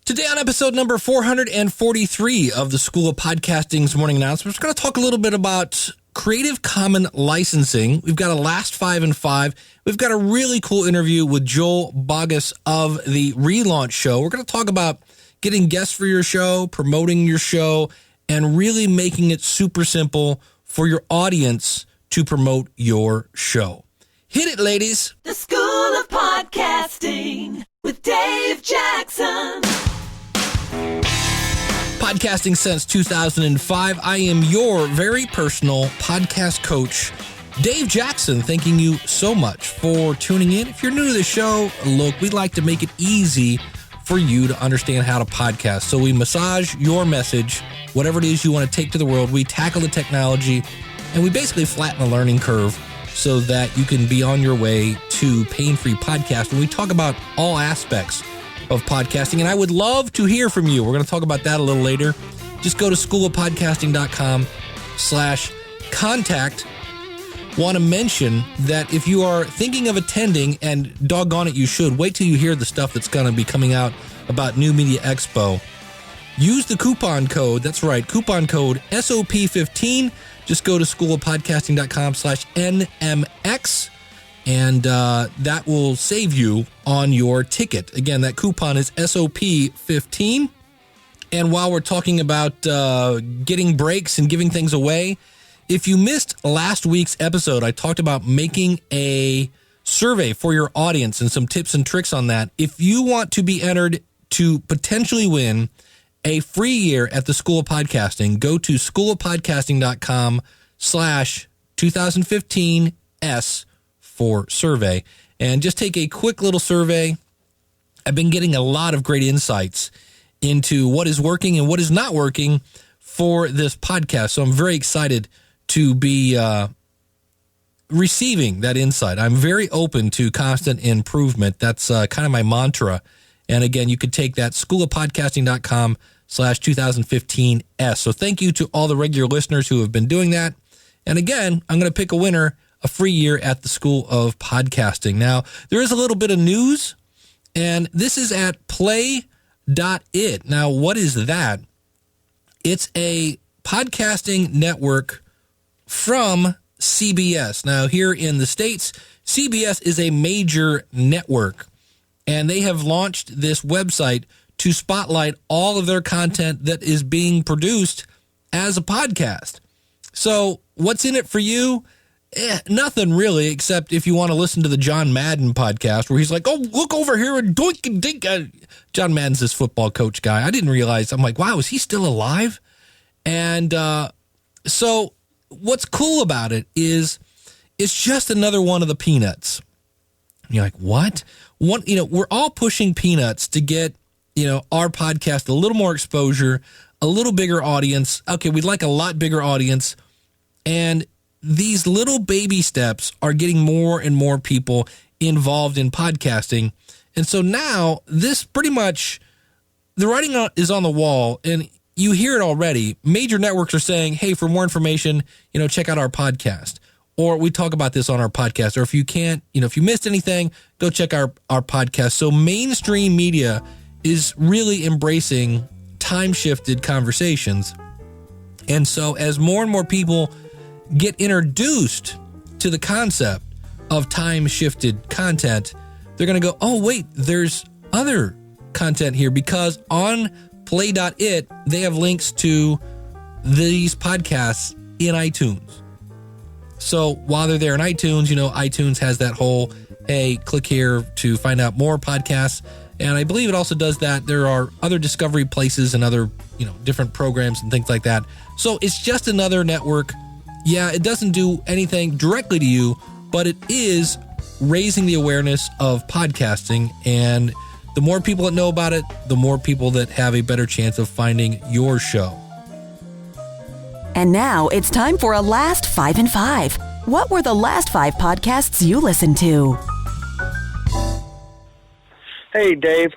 Today on episode number 443 of the School of Podcasting's Morning Announcements, we're going to talk a little bit about Creative Commons licensing. We've got a last 5 and 5. We've got a really cool interview with Joel Boggess of the Relaunch show. We're going to talk about getting guests for your show, promoting your show, and really making it super simple for your audience to promote your show. Hit it, ladies. The School of Podcasting with Dave Jackson. Podcasting since 2005. I am your very personal podcast coach, Dave Jackson. Thanking you so much for tuning in. If you're new to the show, look, we'd like to make it easy for you to understand how to podcast. So we massage your message, whatever it is you want to take to the world. We tackle the technology, and we basically flatten the learning curve so that you can be on your way to pain-free podcasting. We talk about all aspects of podcasting, and I would love to hear from you. We're going to talk about that a little later. Just go to schoolofpodcasting.com/contact. Want to mention that if you are thinking of attending, and doggone it, you should, wait till you hear the stuff that's going to be coming out about New Media Expo. Use the coupon code, that's right, coupon code SOP15. Just go to schoolofpodcasting.com/NMX. And that will save you on your ticket. Again, that coupon is SOP15. And while we're talking about getting breaks and giving things away, if you missed last week's episode, I talked about making a survey for your audience and some tips and tricks on that. If you want to be entered to potentially win a free year at the School of Podcasting, go to schoolofpodcasting.com/2015S for survey, and just take a quick little survey. I've been getting a lot of great insights into what is working and what is not working for this podcast. So I'm very excited to be receiving that insight. I'm very open to constant improvement. That's kind of my mantra. And again, you could take that schoolofpodcasting.com/2015S. So thank you to all the regular listeners who have been doing that. And again, I'm going to pick a winner, a free year at the School of Podcasting. Now, there is a little bit of news, and this is at Play.it. Now, what is that? It's a podcasting network from CBS. Now, here in the States, CBS is a major network, and they have launched this website to spotlight all of their content that is being produced as a podcast. So, what's in it for you? Nothing really, except if you want to listen to the John Madden podcast where he's like, oh, look over here and doink and dink. John Madden's this football coach guy. I didn't realize. I'm like, wow, is he still alive? And so what's cool about it is it's just another one of the Peanuts. And you're like, what? We're all pushing Peanuts to get, our podcast a little more exposure, a little bigger audience. Okay, we'd like a lot bigger audience. And these little baby steps are getting more and more people involved in podcasting. And so now this pretty much, the writing is on the wall, and you hear it already. Major networks are saying, hey, for more information, check out our podcast. Or we talk about this on our podcast. Or if you can't, if you missed anything, go check our podcast. So mainstream media is really embracing time-shifted conversations. And so as more and more people get introduced to the concept of time-shifted content, they're going to go, oh, wait, there's other content here, because on Play.it, they have links to these podcasts in iTunes. So while they're there in iTunes, iTunes has that whole, hey, click here to find out more podcasts. And I believe it also does that. There are other discovery places and other, different programs and things like that. So it's just another network. Yeah, it doesn't do anything directly to you, but it is raising the awareness of podcasting. And the more people that know about it, the more people that have a better chance of finding your show. And now it's time for a last 5 and 5. What were the last 5 podcasts you listened to? Hey, Dave.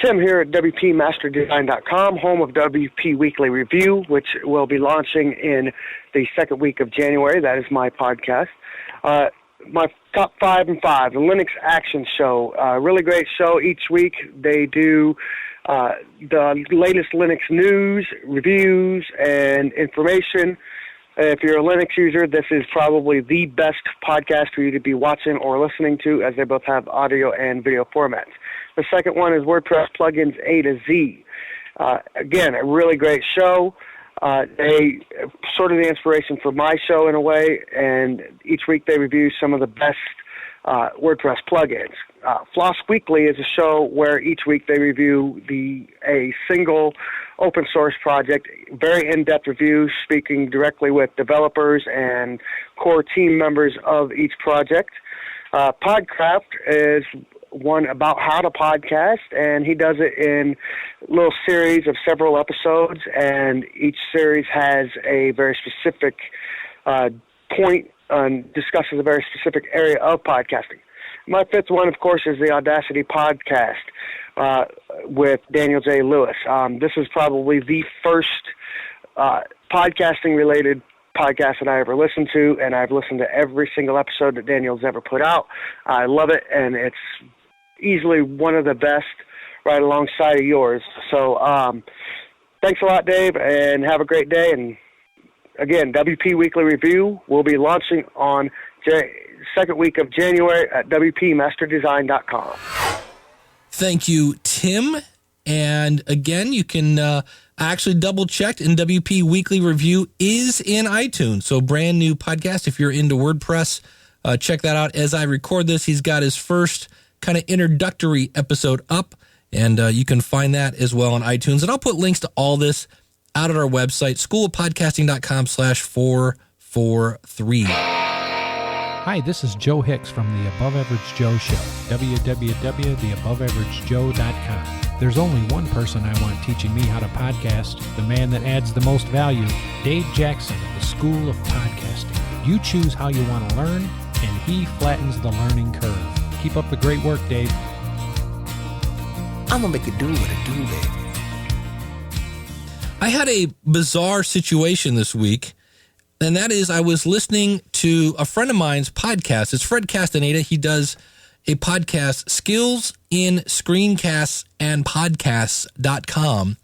Tim here at WPMasterDesign.com, home of WP Weekly Review, which will be launching in the second week of January. That is my podcast. My top 5 and 5, the Linux Action Show. Really great show each week. They do the latest Linux news, reviews, and information. If you're a Linux user, this is probably the best podcast for you to be watching or listening to, as they both have audio and video formats. The second one is WordPress Plugins A to Z. Again, a really great show. They sort of the inspiration for my show in a way, and each week they review some of the best WordPress plugins. Floss Weekly is a show where each week they review a single open source project, very in-depth reviews, speaking directly with developers and core team members of each project. Podcraft is one about how to podcast, and he does it in a little series of several episodes, and each series has a very specific point and discusses a very specific area of podcasting. My fifth one, of course, is the Audacity podcast with Daniel J. Lewis. This is probably the first podcasting-related podcast that I ever listened to, and I've listened to every single episode that Daniel's ever put out. I love it, and it's easily one of the best right alongside of yours. So thanks a lot, Dave, and have a great day. And again, WP Weekly Review will be launching on second week of January at WPMasterDesign.com. Thank you, Tim. And again, you can actually double-checked, and WP Weekly Review is in iTunes. So brand new podcast. If you're into WordPress, check that out. As I record this, he's got his first kind of introductory episode up, and you can find that as well on iTunes. And I'll put links to all this out at our website, schoolofpodcasting.com/443. Hi, this is Joe Hicks from the Above Average Joe Show, www.theaboveaveragejoe.com. There's only one person I want teaching me how to podcast, the man that adds the most value, Dave Jackson of the School of Podcasting. You choose how you want to learn, and he flattens the learning curve. Keep up the great work, Dave. I'm going to make it do what it do, baby. I had a bizarre situation this week, and that is I was listening to a friend of mine's podcast. It's Fred Castaneda. He does a podcast, Skills in Screencasts and Podcasts.com.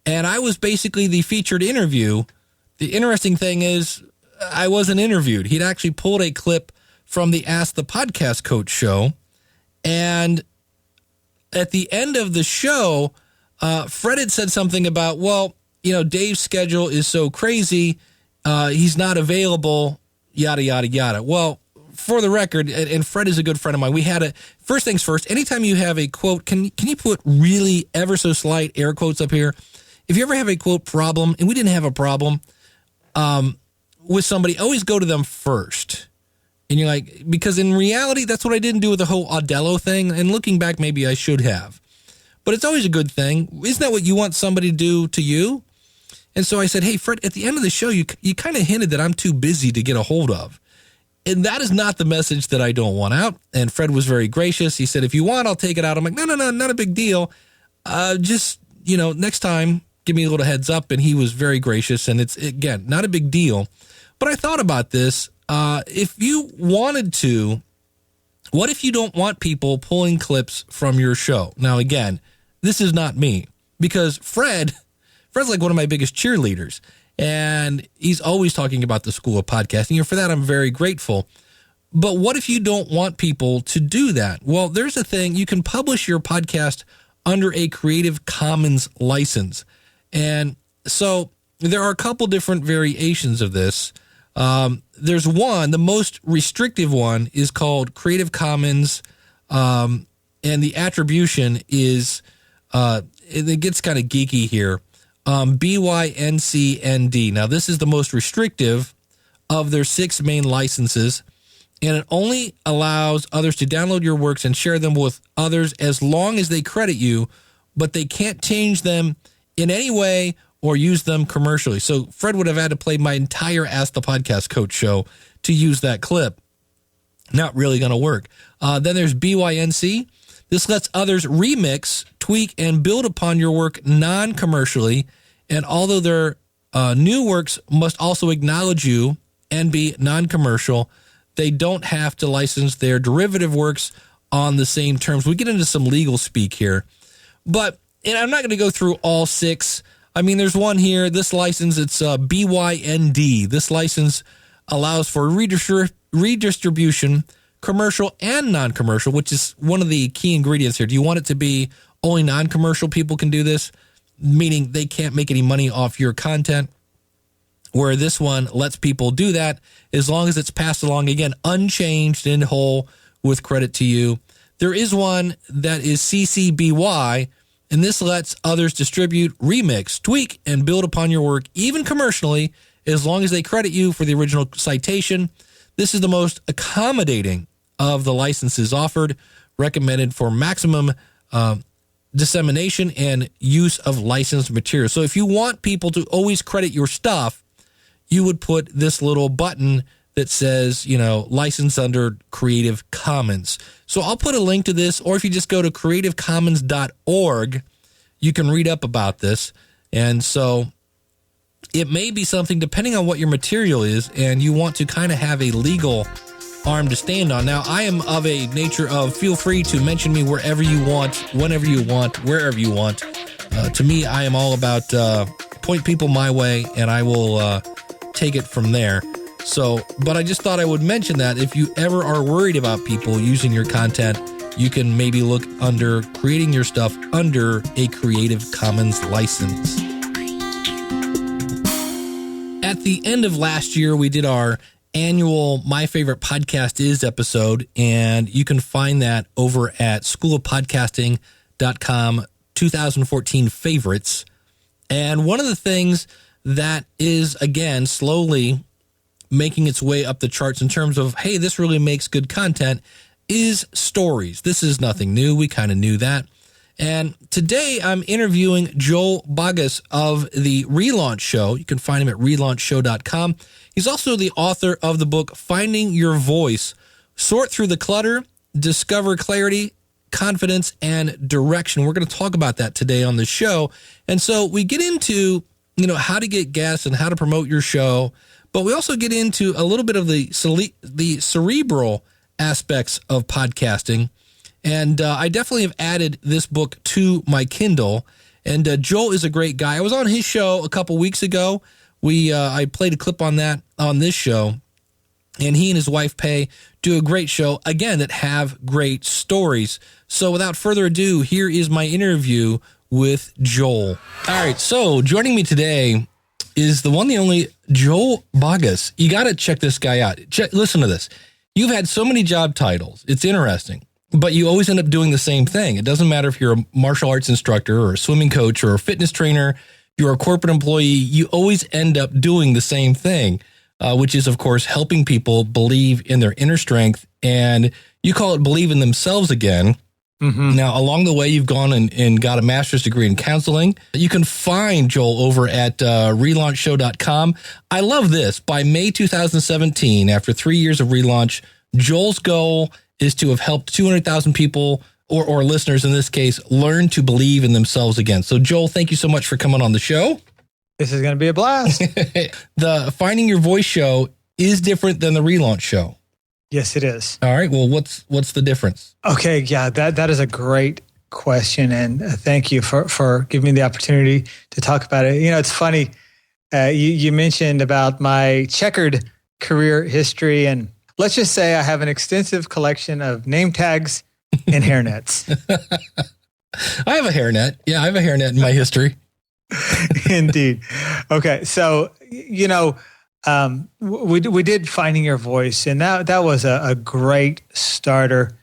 And I was basically the featured interview. The interesting thing is I wasn't interviewed. He'd actually pulled a clip from the Ask the Podcast Coach show. And at the end of the show, Fred had said something about, well, you know, Dave's schedule is so crazy. He's not available, yada, yada, yada. Well, for the record, and Fred is a good friend of mine, we had a, first things first, anytime you have a quote, can you put really ever so slight air quotes up here? If you ever have a quote problem, and we didn't have a problem with somebody, always go to them first. And you're like, because in reality, that's what I didn't do with the whole Audello thing. And looking back, maybe I should have. But it's always a good thing. Isn't that what you want somebody to do to you? And so I said, hey, Fred, at the end of the show, you kind of hinted that I'm too busy to get a hold of. And that is not the message that I don't want out. And Fred was very gracious. He said, if you want, I'll take it out. I'm like, no, not a big deal. Just, next time, give me a little heads up. And he was very gracious. And it's, again, not a big deal. But I thought about this. If you wanted to, what if you don't want people pulling clips from your show? Now, again, this is not me. Because Fred's like one of my biggest cheerleaders. And he's always talking about the School of Podcasting. And for that, I'm very grateful. But what if you don't want people to do that? Well, there's a thing. You can publish your podcast under a Creative Commons license. And so there are a couple different variations of this. There's one, the most restrictive one is called Creative Commons. And the attribution is, it gets kind of geeky here. BYNCND. Now, this is the most restrictive of their 6 main licenses, and it only allows others to download your works and share them with others as long as they credit you, but they can't change them in any way or use them commercially. So Fred would have had to play my entire Ask the Podcast Coach show to use that clip. Not really going to work. Then there's BYNC. This lets others remix, tweak, and build upon your work non-commercially, and although their new works must also acknowledge you and be non-commercial, they don't have to license their derivative works on the same terms. We get into some legal speak here, but And I'm not going to go through all 6. I mean, there's one here, this license, it's BYND. This license allows for redistribution, commercial and non-commercial, which is one of the key ingredients here. Do you want it to be only non-commercial people can do this, meaning they can't make any money off your content? Where this one lets people do that as long as it's passed along, again, unchanged in whole with credit to you. There is one that is CCBY, and this lets others distribute, remix, tweak, and build upon your work, even commercially, as long as they credit you for the original citation. This is the most accommodating of the licenses offered, recommended for maximum dissemination and use of licensed material. So if you want people to always credit your stuff, you would put this little button that says, license under Creative Commons. So I'll put a link to this, or if you just go to creativecommons.org, you can read up about this. And so it may be something, depending on what your material is, and you want to kind of have a legal arm to stand on. Now, I am of a nature of feel free to mention me wherever you want, whenever you want, wherever you want. To me, I am all about point people my way, and I will take it from there. So, but I just thought I would mention that if you ever are worried about people using your content, you can maybe look under creating your stuff under a Creative Commons license. At the end of last year, we did our annual My Favorite Podcast Is episode, and you can find that over at schoolofpodcasting.com 2014 favorites. And one of the things that is, again, slowly making its way up the charts in terms of, hey, this really makes good content, is stories. This is nothing new. We kind of knew that. And today I'm interviewing Joel Boggess of the Relaunch Show. You can find him at relaunchshow.com. He's also the author of the book, Finding Your Voice. Sort through the clutter, discover clarity, confidence, and direction. We're going to talk about that today on the show. And so we get into, how to get guests and how to promote your show, but we also get into a little bit of the cerebral aspects of podcasting. And I definitely have added this book to my Kindle. And Joel is a great guy. I was on his show a couple weeks ago. I played a clip on that on this show. And he and his wife, Pay, do a great show, again, that have great stories. So without further ado, here is my interview with Joel. All right, so joining me today is the one, the only Joel Boggess. You got to check this guy out. Listen to this. You've had so many job titles. It's interesting. But you always end up doing the same thing. It doesn't matter if you're a martial arts instructor or a swimming coach or a fitness trainer, you're a corporate employee, you always end up doing the same thing, which is, of course, helping people believe in their inner strength. And you call it believe in themselves again. Mm-hmm. Now, along the way, you've gone and got a master's degree in counseling. You can find Joel over at relaunchshow.com. I love this. By May 2017, after 3 years of Relaunch, Joel's goal is to have helped 200,000 people or listeners in this case learn to believe in themselves again. So, Joel, thank you so much for coming on the show. This is going to be a blast. The Finding Your Voice show is different than the Relaunch show. Yes, it is. All right. Well, what's the difference? Okay. Yeah, that is a great question. And thank you for giving me the opportunity to talk about it. It's funny. You mentioned about my checkered career history, and let's just say I have an extensive collection of name tags and hairnets. I have a hairnet. Yeah, I have a hairnet in my history. Indeed. Okay. So, we did Finding Your Voice, and that was a great starter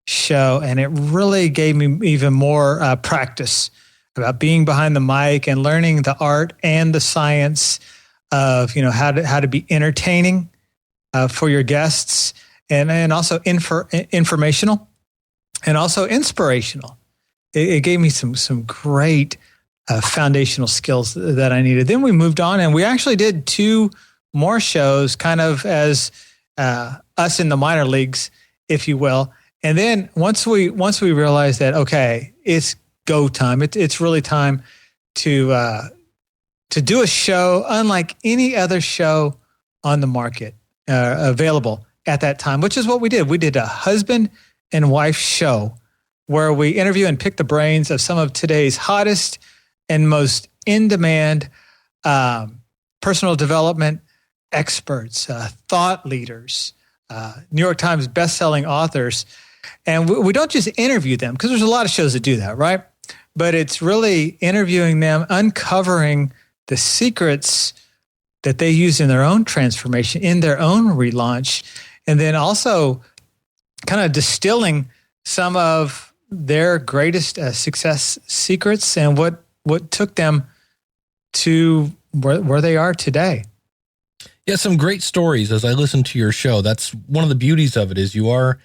show. And it really gave me even more practice about being behind the mic and learning the art and the science of, how to be entertaining for your guests, and also informational and also inspirational. It gave me some great foundational skills that I needed. Then we moved on, and we actually did 2 more shows, kind of as us in the minor leagues, if you will. And then once we realized that, okay, it's go time. It's really time to do a show unlike any other show on the market available at that time, which is what we did. We did a husband and wife show where we interview and pick the brains of some of today's hottest and most in-demand personal development experts, thought leaders, New York Times best-selling authors. And we don't just interview them, because there's a lot of shows that do that, right? But it's really interviewing them, uncovering the secrets that they use in their own transformation, in their own relaunch, and then also kind of distilling some of their greatest success secrets and what took them to where they are today. Yeah, some great stories as I listen to your show. That's one of the beauties of it is you are,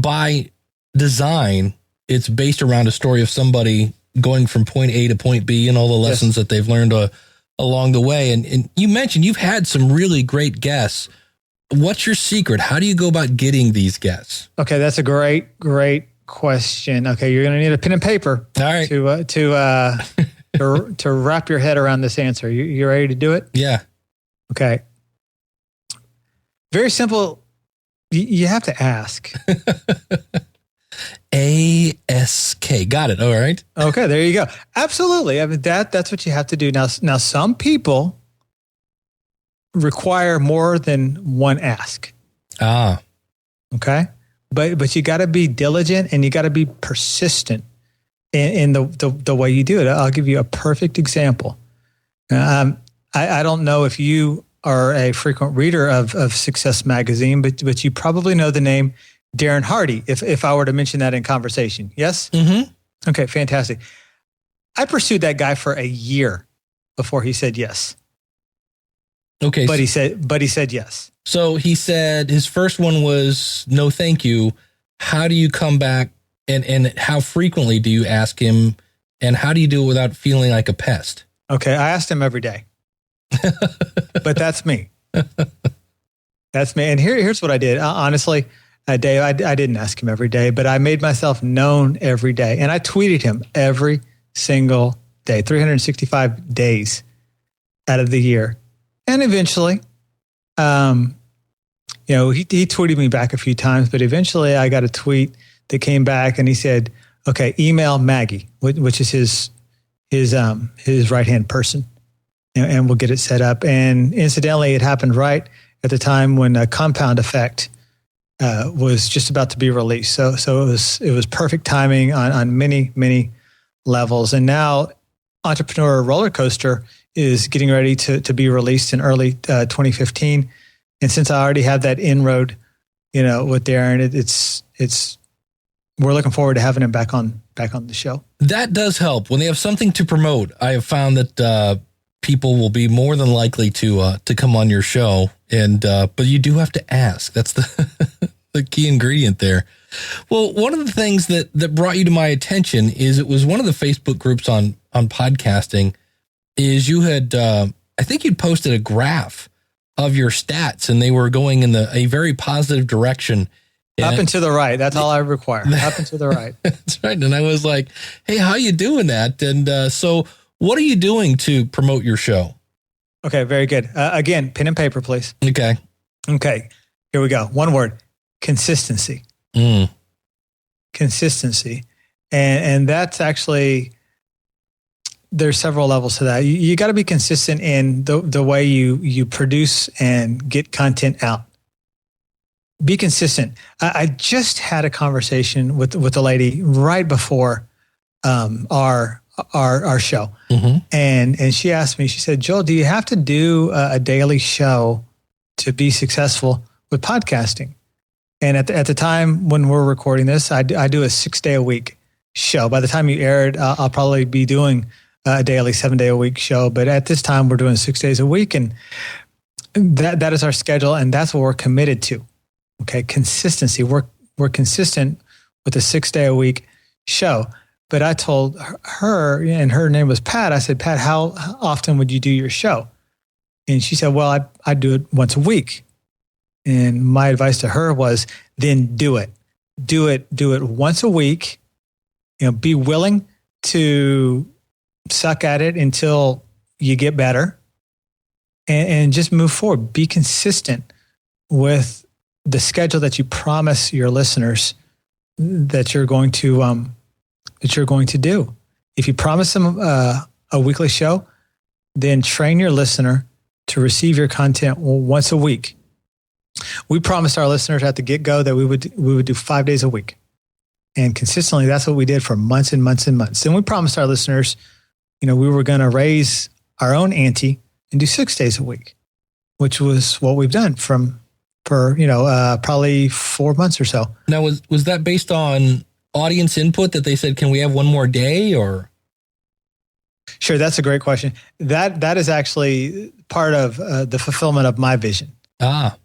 by design, it's based around a story of somebody going from point A to point B and all the lessons that they've learned along the way. And you mentioned you've had some really great guests. What's your secret? How do you go about getting these guests? Okay, that's a great question. Okay, you're going to need a pen and paper. All right. To wrap your head around this answer. You ready to do it? Yeah. Okay. Very simple. You have to ask. ASK. Got it. All right. Okay, there you go. Absolutely. I mean, that's what you have to do. Now, some people require more than one ask. Okay. But you got to be diligent and you got to be persistent in the way you do it. I'll give you a perfect example. I don't know if you are a frequent reader of Success Magazine, but you probably know the name Darren Hardy, if I were to mention that in conversation. Yes? Mm-hmm. Okay, fantastic. I pursued that guy for a year before he said yes. Okay. But he said yes. So he said his first one was no thank you. How do you come back and how frequently do you ask him, and how do you do it without feeling like a pest? Okay, I asked him every day. But that's me. That's me. And here's what I did. Honestly, Dave, I didn't ask him every day, but I made myself known every day. And I tweeted him every single day, 365 days out of the year. And eventually, he tweeted me back a few times, but eventually I got a tweet that came back and he said, okay, email Maggie, which is his right-hand person, and we'll get it set up. And incidentally, it happened right at the time when Compound Effect was just about to be released. So it was perfect timing on many, many levels. And now Entrepreneur Roller Coaster is getting ready to be released in early 2015. And since I already have that inroad, with Darren, it's we're looking forward to having him back on the show. That does help when they have something to promote. I have found that people will be more than likely to come on your show, but you do have to ask. That's the key ingredient there. Well, one of the things that brought you to my attention is it was one of the Facebook groups on podcasting. Is you had I think you'd posted a graph of your stats, and they were going in a very positive direction. Up and to the right. That's all I require. Up and to the right. That's right. And I was like, hey, how you doing that? And so what are you doing to promote your show? Okay, very good. Again, pen and paper, please. Okay. Here we go. One word, consistency. Consistency. And that's actually, there's several levels to that. You got to be consistent in the way you produce and get content out. Be consistent. I just had a conversation with a lady right before our show, and she asked me. She said, "Joel, do you have to do a daily show to be successful with podcasting?" And at the time when we're recording this, I do a 6-day-a-week show. By the time you air it, I'll probably be doing a daily 7-day-a-week show. But at this time, we're doing 6 days a week, and that is our schedule, and that's what we're committed to. Okay, consistency. We're consistent with a 6-day-a-week show. But I told her, and her name was Pat. I said, Pat, how often would you do your show? And she said, well, I do it once a week. And my advice to her was, then do it. Do it once a week. Be willing to suck at it until you get better, and just move forward. Be consistent with the schedule that you promise your listeners that you're going to do. If you promise them a weekly show, then train your listener to receive your content once a week. We promised our listeners at the get-go that we would do 5 days a week. And consistently, that's what we did for months and months and months. And we promised our listeners, we were going to raise our own ante and do 6 days a week, which was what we've done for probably 4 months or so. Now, was that based on audience input that they said, can we have one more day, or? Sure, that's a great question. That is actually part of the fulfillment of my vision. Ah,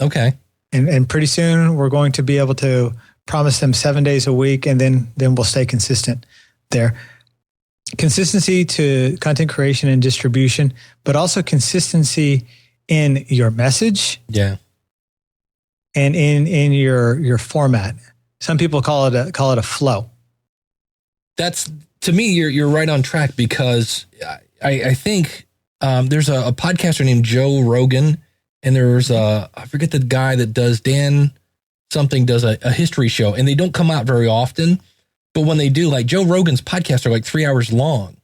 okay. And pretty soon we're going to be able to promise them 7 days a week, and then we'll stay consistent there. Consistency to content creation and distribution, but also consistency in your message. Yeah. And in your format. Some people call it a flow. That's, to me, you're right on track, because I think there's a podcaster named Joe Rogan, and there's I forget the guy that does, Dan something, does a history show, and they don't come out very often, but when they do, like Joe Rogan's podcasts are like 3 hours long,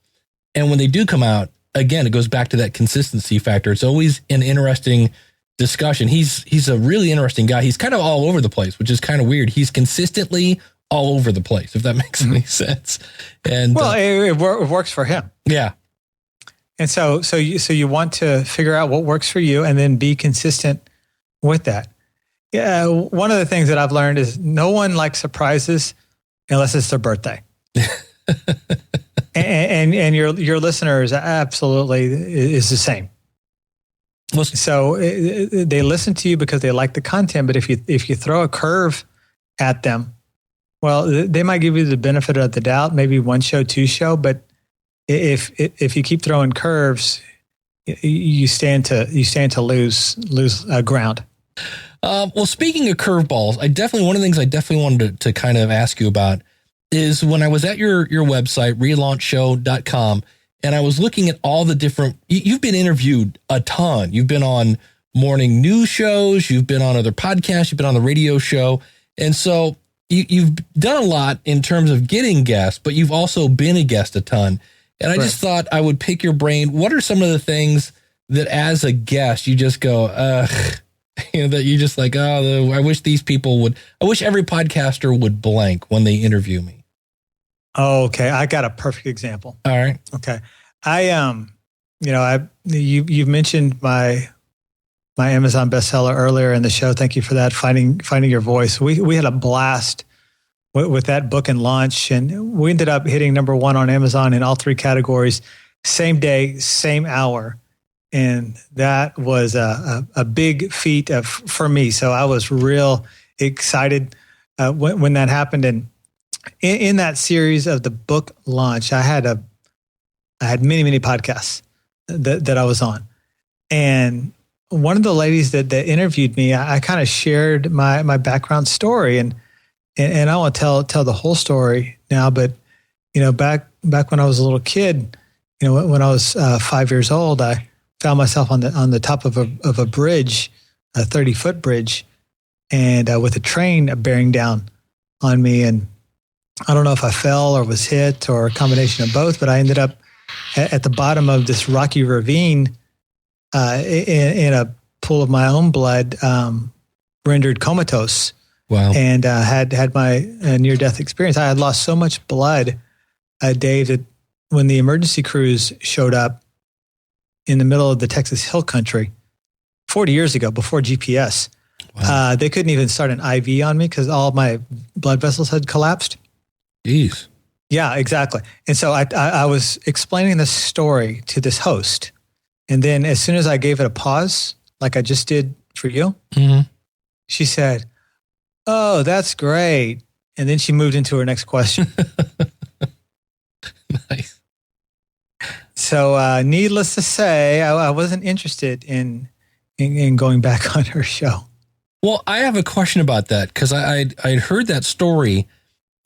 and when they do come out, again, it goes back to that consistency factor. It's always an interesting discussion. He's a really interesting guy. He's kind of all over the place, which is kind of weird. He's consistently all over the place, if that makes any sense. And it works for him. Yeah. And so you want to figure out what works for you, and then be consistent with that. Yeah. One of the things that I've learned is no one likes surprises unless it's their birthday. and your listeners absolutely is the same. Well, so they listen to you because they like the content, but if you throw a curve at them, well, they might give you the benefit of the doubt, maybe one show, two show, but if you keep throwing curves, you stand to lose ground. Well, speaking of curveballs, one of the things I definitely wanted to kind of ask you about is when I was at your website, relaunchshow.com, and I was looking at all the different, you've been interviewed a ton. You've been on morning news shows. You've been on other podcasts. You've been on the radio show. And so you've done a lot in terms of getting guests, but you've also been a guest a ton. And I just thought I would pick your brain. What are some of the things that as a guest, you just go, that you just like, I wish these people would, I wish every podcaster would blank when they interview me. Oh, okay. I got a perfect example. All right. Okay. You've mentioned my Amazon bestseller earlier in the show. Thank you for that. Finding Your Voice. We had a blast with that book and launch, and we ended up hitting number one on Amazon in all three categories, same day, same hour. And that was a big feat for me. So I was real excited when that happened. And in that series of the book launch, I had many podcasts that I was on. And one of the ladies that interviewed me, I kind of shared my background story, and I want to tell the whole story now. But back when I was a little kid, when I was 5 years old, I found myself on the top of a bridge, a 30-foot bridge, and with a train bearing down on me. And I don't know if I fell or was hit or a combination of both, but I ended up at the bottom of this rocky ravine in a pool of my own blood, rendered comatose. Wow. And had my near-death experience. I had lost so much blood, Dave, that when the emergency crews showed up in the middle of the Texas Hill Country 40 years ago, before GPS, wow. They couldn't even start an IV on me because all of my blood vessels had collapsed. Jeez. Yeah, exactly. And so I was explaining this story to this host. And then as soon as I gave it a pause, like I just did for you, mm-hmm. She said, "Oh, that's great." And then she moved into her next question. Nice. So needless to say, I wasn't interested in going back on her show. Well, I have a question about that because I'd heard that story.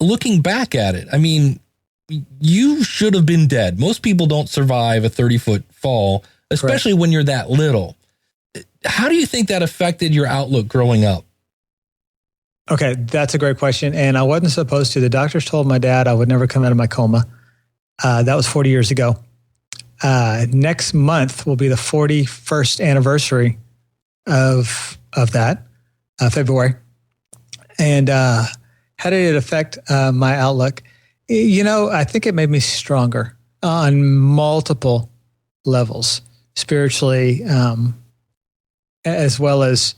Looking back at it, I mean, you should have been dead. Most people don't survive a 30-foot fall, especially Correct. When you're that little. How do you think that affected your outlook growing up? Okay, that's a great question. And I wasn't supposed to. The doctors told my dad I would never come out of my coma. That was 40 years ago. Next month will be the 41st anniversary of that, February. And how did it affect my outlook? I think it made me stronger on multiple levels, spiritually, as well as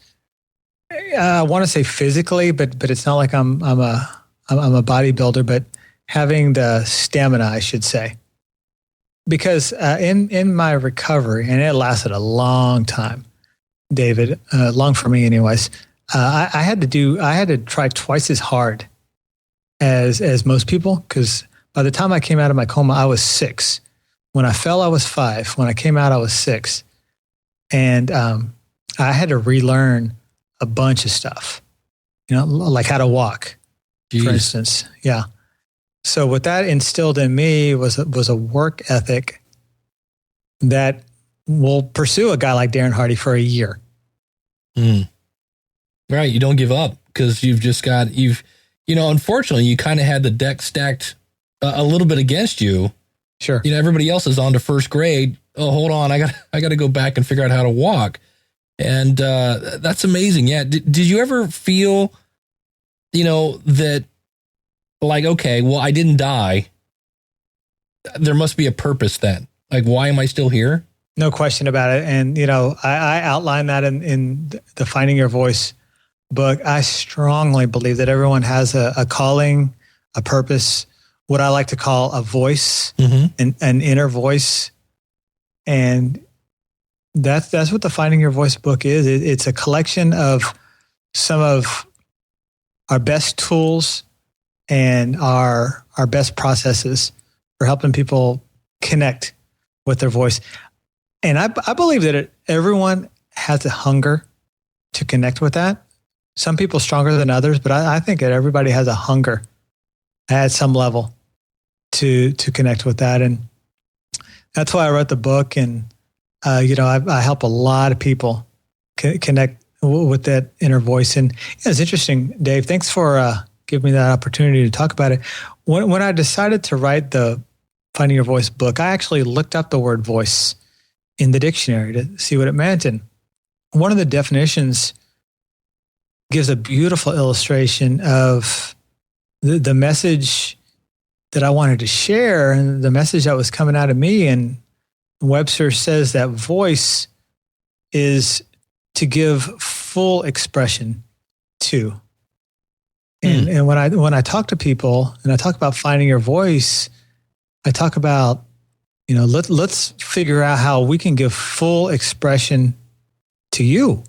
I want to say physically, but it's not like I'm a bodybuilder, but having the stamina, I should say, because in my recovery, and it lasted a long time, David, long for me, anyways. I had to try twice as hard as most people, because by the time I came out of my coma, I was 6. When I fell, I was 5. When I came out, I was 6, and I had to relearn a bunch of stuff, like how to walk, Jeez. For instance. Yeah. So what that instilled in me was a work ethic that will pursue a guy like Darren Hardy for a year. Right. You don't give up, because unfortunately you kind of had the deck stacked a little bit against you. Sure. Everybody else is on to first grade. Oh, hold on. I got to go back and figure out how to walk. And that's amazing. Yeah. Did you ever feel, that like, okay, well, I didn't die. There must be a purpose then. Like, why am I still here? No question about it. And, I outlined that in the Finding Your Voice book. I strongly believe that everyone has a calling, a purpose, what I like to call a voice, an inner voice. And that's what the Finding Your Voice book is. It's a collection of some of our best tools and our best processes for helping people connect with their voice. And I believe that everyone has a hunger to connect with that. Some people stronger than others, but I think that everybody has a hunger at some level to connect with that. And that's why I wrote the book. And I help a lot of people connect with that inner voice. And it's interesting, Dave. Thanks for giving me that opportunity to talk about it. When I decided to write the Finding Your Voice book, I actually looked up the word voice in the dictionary to see what it meant. And one of the definitions gives a beautiful illustration of the message that I wanted to share and the message that was coming out of me. And Webster says that voice is to give full expression to. And when I talk to people and I talk about finding your voice, I talk about, let's figure out how we can give full expression to you.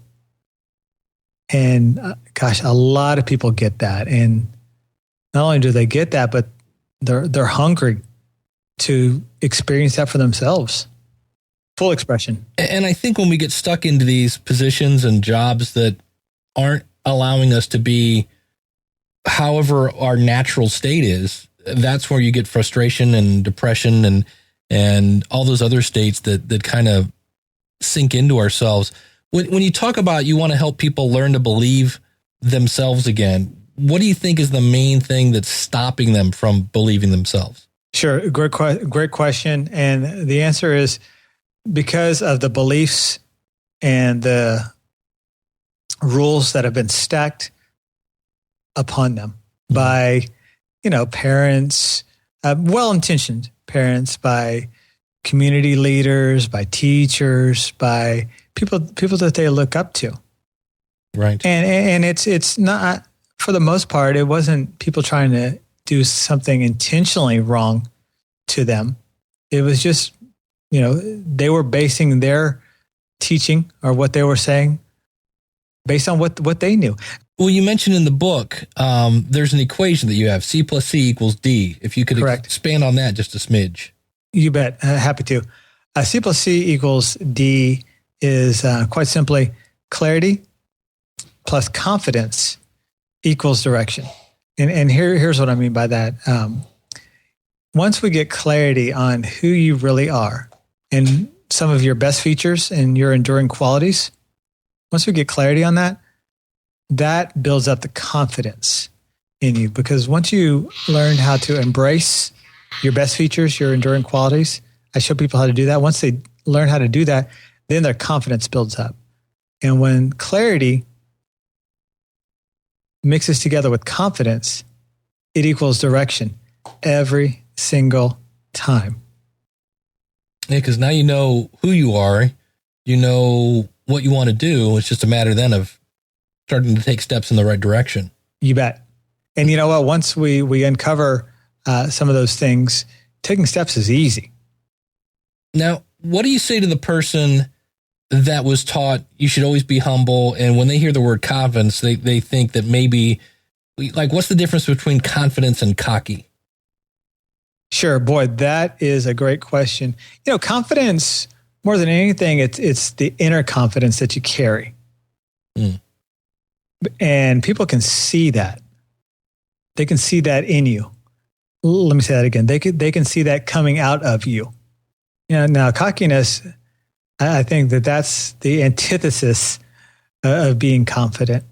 And gosh, a lot of people get that. And not only do they get that, but they're hungry to experience that for themselves. Full expression. And I think when we get stuck into these positions and jobs that aren't allowing us to be however our natural state is, that's where you get frustration and depression and all those other states that kind of sink into ourselves. When you talk about you want to help people learn to believe themselves again, what do you think is the main thing that's stopping them from believing themselves? Sure. Great question. And the answer is because of the beliefs and the rules that have been stacked upon them by, parents, well-intentioned parents, by community leaders, by teachers, by people that they look up to. Right. And it's not, for the most part, it wasn't people trying to do something intentionally wrong to them. It was just, they were basing their teaching or what they were saying based on what they knew. Well, you mentioned in the book, there's an equation that you have, C plus C equals D. If you could expand on that just a smidge. You bet. Happy to. C plus C equals D is quite simply clarity plus confidence equals direction. And here's what I mean by that. Once we get clarity on who you really are and some of your best features and your enduring qualities, once we get clarity on that, that builds up the confidence in you, because once you learn how to embrace your best features, your enduring qualities, I show people how to do that. Once they learn how to do that, then their confidence builds up. And when clarity mixes together with confidence, it equals direction every single time. Yeah, because now you know who you are, you know what you want to do. It's just a matter then of starting to take steps in the right direction. You bet. And you know what? Once we uncover some of those things, taking steps is easy. Now, what do you say to the person that was taught you should always be humble, and when they hear the word confidence, they think that maybe, like, what's the difference between confidence and cocky? Sure. Boy, that is a great question. You know, confidence, more than anything, it's the inner confidence that you carry. Mm. And people can see that. They can see that in you. Let me say that again. They can see that coming out of you. Now, cockiness, I think that's the antithesis of being confident.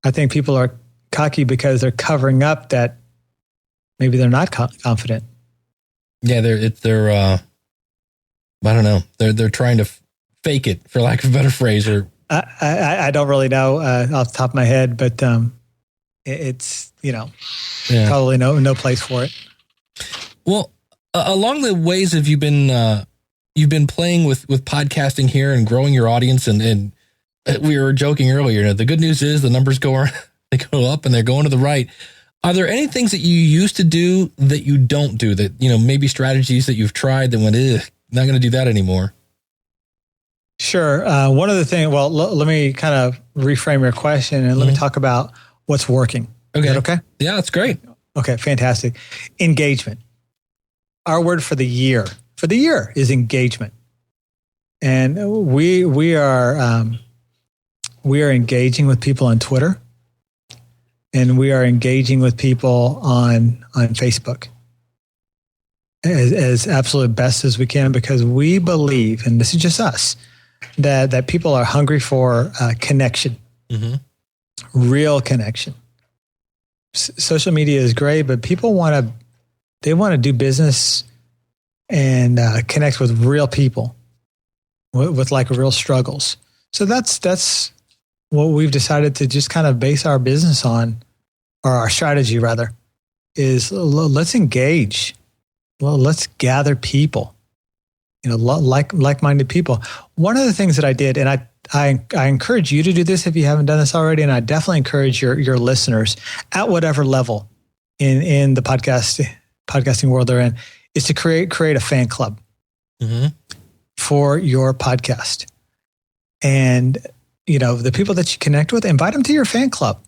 I think people are cocky because they're covering up that maybe they're not confident. Yeah, they're I don't know. They're trying to fake it, for lack of a better phrase. Or I don't really know off the top of my head, but it's probably no place for it. Well, along the ways have you been playing with podcasting here and growing your audience, and we were joking earlier. The good news is the numbers go up and they're going to the right. Are there any things that you used to do that you don't do, that, maybe strategies that you've tried that went, not going to do that anymore? Sure. One of the things, let me kind of reframe your question and let me talk about what's working. Okay. Is that okay? Yeah, that's great. Okay, fantastic. Engagement. Our word for the year is engagement. And we are engaging with people on Twitter, and we are engaging with people on Facebook as absolute best as we can, because we believe, and this is just us, that people are hungry for connection, real connection. Social media is great, but people want to do business and connect with real people with like real struggles. So that's what we've decided to just kind of base our business on, or our strategy rather, is let's engage. Well, let's gather people, like-minded people. One of the things that I did, and I encourage you to do this if you haven't done this already, and I definitely encourage your listeners at whatever level in the podcasting world they're in, is to create a fan club for your podcast. And, the people that you connect with, invite them to your fan club.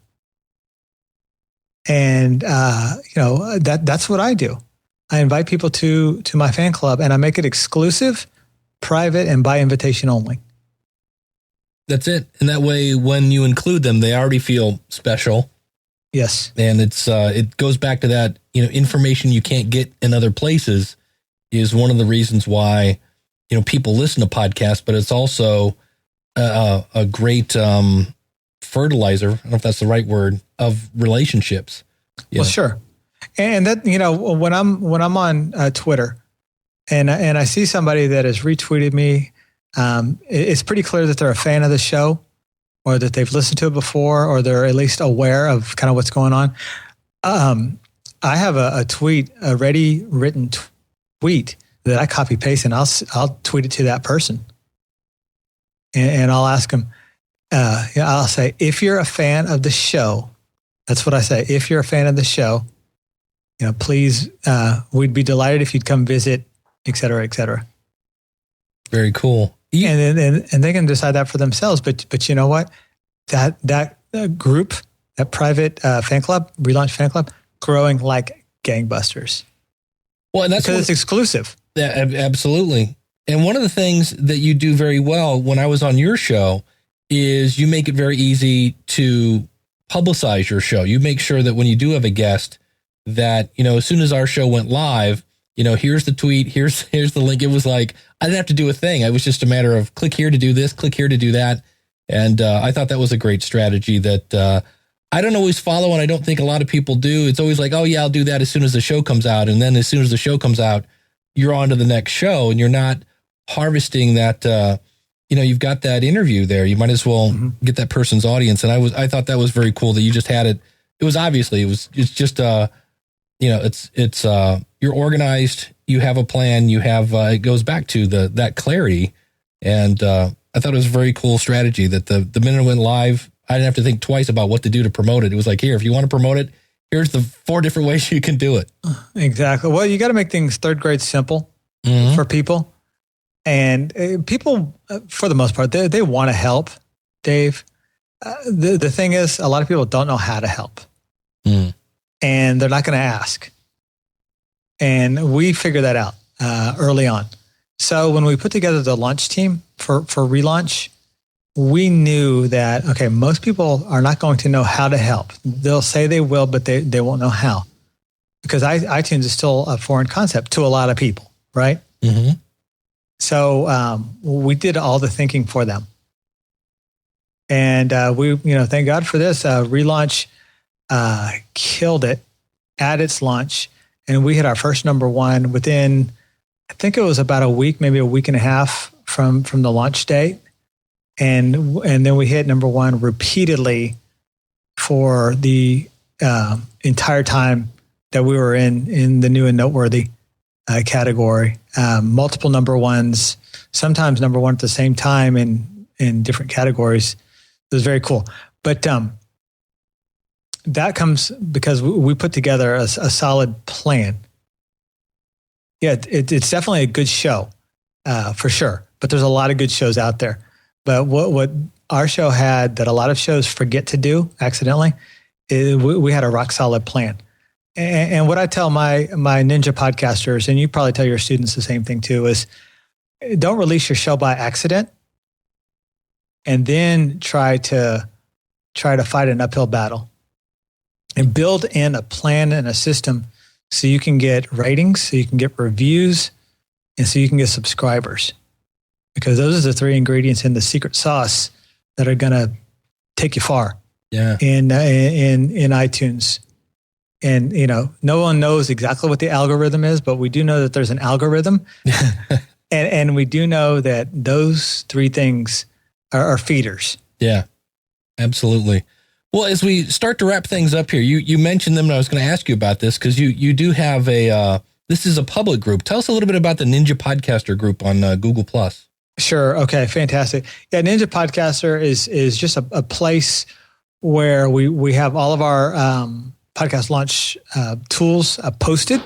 And, that's what I do. I invite people to my fan club, and I make it exclusive, private, and by invitation only. That's it. And that way, when you include them, they already feel special. Yes. And it goes back to that, information you can't get in other places is one of the reasons why, people listen to podcasts, but it's also a great fertilizer. I don't know if that's the right word, of relationships. Well, sure. And that, when I'm on Twitter and I see somebody that has retweeted me, it's pretty clear that they're a fan of the show, or that they've listened to it before, or they're at least aware of kind of what's going on. I have a ready written tweet that I copy paste, and I'll tweet it to that person. And I'll ask them, I'll say, if you're a fan of the show, that's what I say. If you're a fan of the show, please, we'd be delighted if you'd come visit, et cetera, et cetera. Very cool. And they can decide that for themselves. But you know what? That group, that private fan club, Relaunch fan club, growing like gangbusters. Well, and that's because it's exclusive. Yeah, absolutely. And one of the things that you do very well when I was on your show is you make it very easy to publicize your show. You make sure that when you do have a guest, that, as soon as our show went live, here's the tweet, here's the link. It was like, I didn't have to do a thing. It was just a matter of click here to do this, click here to do that. And I thought that was a great strategy that I don't always follow, and I don't think a lot of people do. It's always like, oh, yeah, I'll do that as soon as the show comes out. And then as soon as the show comes out, you're on to the next show, and you're not harvesting that, you've got that interview there. You might as well get that person's audience. And I thought that was very cool that you just had it. It was obviously, it's just, you're organized, you have a plan, you have, it goes back to that clarity. And I thought it was a very cool strategy that the minute it went live, I didn't have to think twice about what to do to promote it. It was like, here, if you want to promote it, here's the 4 different ways you can do it. Exactly. Well, you got to make things third grade simple for people. And people, for the most part, they want to help, Dave. The thing is, a lot of people don't know how to help. And they're not going to ask. And we figured that out early on. So when we put together the launch team for Relaunch, we knew that, okay, most people are not going to know how to help. They'll say they will, but they won't know how. Because iTunes is still a foreign concept to a lot of people, right? Mm-hmm. So we did all the thinking for them. And we, thank God for this. Relaunch killed it at its launch. And we hit our first #1 within, I think it was about a week, maybe a week and a half from the launch date. And then we hit #1 repeatedly for the entire time that we were in the new and noteworthy category. Multiple #1s, sometimes #1 at the same time in different categories. It was very cool. But that comes because we put together a solid plan. Yeah, it's definitely a good show for sure. But there's a lot of good shows out there. But what our show had that a lot of shows forget to do accidentally, we had a rock solid plan. And what I tell my ninja podcasters, and you probably tell your students the same thing too, is don't release your show by accident, and then try to fight an uphill battle, and build in a plan and a system so you can get ratings, so you can get reviews, and so you can get subscribers. Because those are the 3 ingredients in the secret sauce that are going to take you far. Yeah. In iTunes. And, no one knows exactly what the algorithm is, but we do know that there's an algorithm. and we do know that those 3 things are feeders. Yeah, absolutely. Well, as we start to wrap things up here, you mentioned them, and I was going to ask you about this because you do have this is a public group. Tell us a little bit about the Ninja Podcaster group on Google+. Sure. Okay. Fantastic. Yeah. Ninja Podcaster is just a place where we have all of our podcast launch tools posted.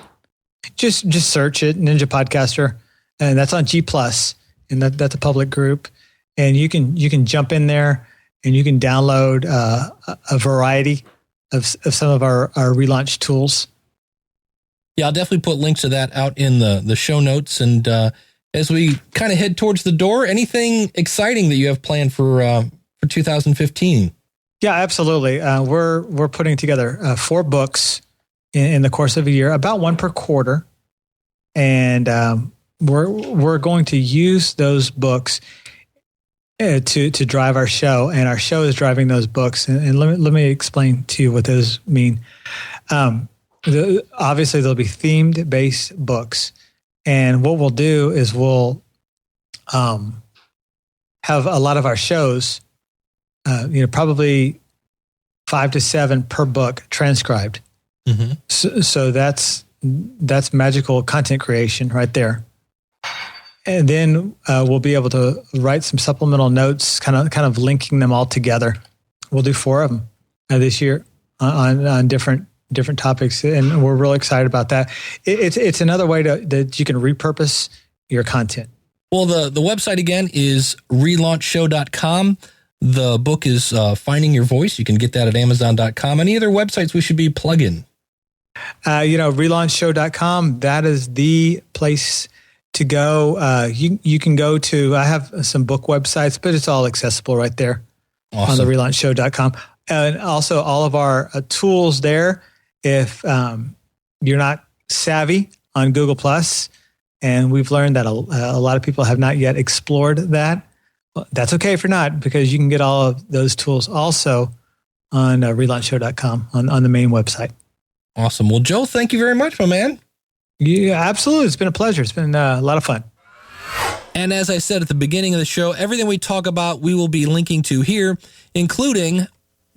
Just search it, Ninja Podcaster, and that's on G+, and that's a public group. And you can jump in there and you can download a variety of some of our relaunch tools. Yeah, I'll definitely put links to that out in the show notes. And as we kind of head towards the door, anything exciting that you have planned for 2015? Yeah, absolutely. We're putting together 4 books in the course of a year, about 1 per quarter, and we're going to use those books to drive our show, and our show is driving those books. And let me explain to you what those mean. Obviously, there'll be themed based books. And what we'll do is we'll have a lot of our shows, probably 5 to 7 per book transcribed. Mm-hmm. So that's magical content creation right there. And then we'll be able to write some supplemental notes, kind of linking them all together. We'll do 4 of them this year on different topics, and we're really excited about that. It's another way that you can repurpose your content. Well, the website again is relaunchshow.com. The book is Finding Your Voice. You can get that at amazon.com. Any other websites we should be plugging? Relaunchshow.com. That is the place to go. You can go to, I have some book websites, but it's all accessible right there. Awesome. On the relaunchshow.com. And also all of our tools there. If you're not savvy on Google+, and we've learned that a lot of people have not yet explored that, Well, that's okay if you're not, because you can get all of those tools also on relaunchshow.com on the main website. Awesome. Well, Joe, thank you very much, my man. Yeah, absolutely. It's been a pleasure. It's been a lot of fun. And as I said at the beginning of the show, everything we talk about, we will be linking to here, including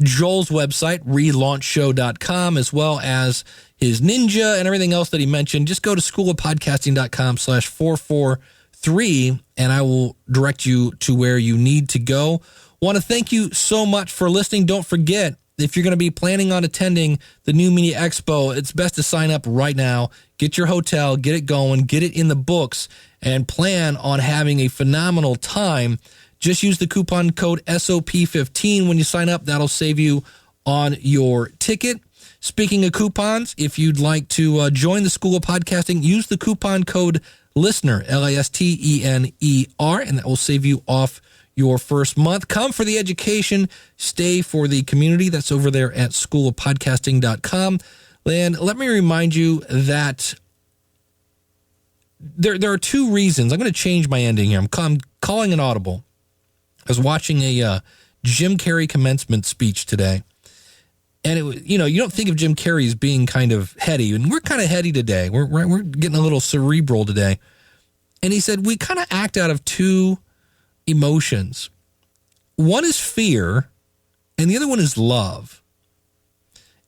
Joel's website, relaunchshow.com, as well as his Ninja and everything else that he mentioned. Just go to schoolofpodcasting.com/443, and I will direct you to where you need to go. Want to thank you so much for listening. Don't forget, if you're going to be planning on attending the New Media Expo, it's best to sign up right now. Get your hotel, get it going, get it in the books, and plan on having a phenomenal time. Just use the coupon code SOP15 when you sign up. That'll save you on your ticket. Speaking of coupons, if you'd like to join the School of Podcasting, use the coupon code LISTENER, LISTENER, and that will save you off your first month. Come for the education, stay for the community. That's over there at schoolofpodcasting.com. And let me remind you that there are two reasons. I'm going to change my ending here. I'm calling an audible. I was watching a Jim Carrey commencement speech today. And, you don't think of Jim Carrey as being kind of heady. And we're kind of heady today. We're getting a little cerebral today. And he said, we kind of act out of two emotions. One is fear, and the other one is love.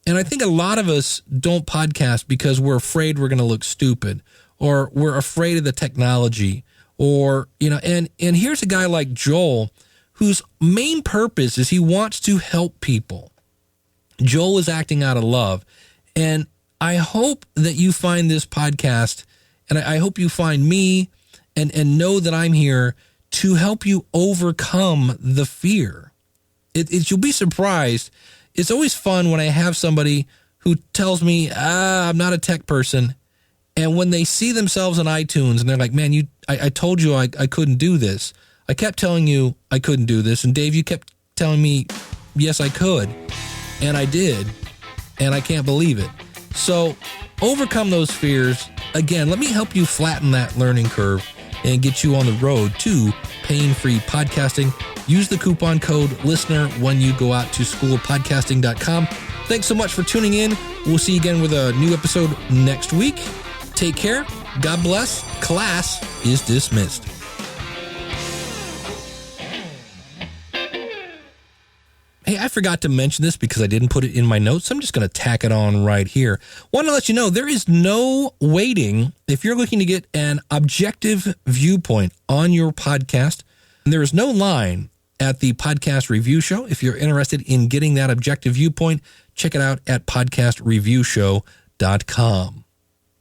And I think a lot of us don't podcast because we're afraid we're going to look stupid, or we're afraid of the technology, or, and here's a guy like Joel whose main purpose is he wants to help people. Joel is acting out of love. And I hope that you find this podcast, and I hope you find me and know that I'm here to help you overcome the fear. You'll be surprised. It's always fun when I have somebody who tells me, I'm not a tech person. And when they see themselves on iTunes and they're like, man, I told you I couldn't do this. I kept telling you I couldn't do this. And Dave, you kept telling me, yes, I could. And I did. And I can't believe it. So overcome those fears. Again, let me help you flatten that learning curve and get you on the road to pain-free podcasting. Use the coupon code LISTENER when you go out to schoolofpodcasting.com. Thanks so much for tuning in. We'll see you again with a new episode next week. Take care. God bless. Class is dismissed. Hey, I forgot to mention this because I didn't put it in my notes. I'm just going to tack it on right here. Want to let you know there is no waiting if you're looking to get an objective viewpoint on your podcast. And there is no line at the Podcast Review Show. If you're interested in getting that objective viewpoint, check it out at podcastreviewshow.com.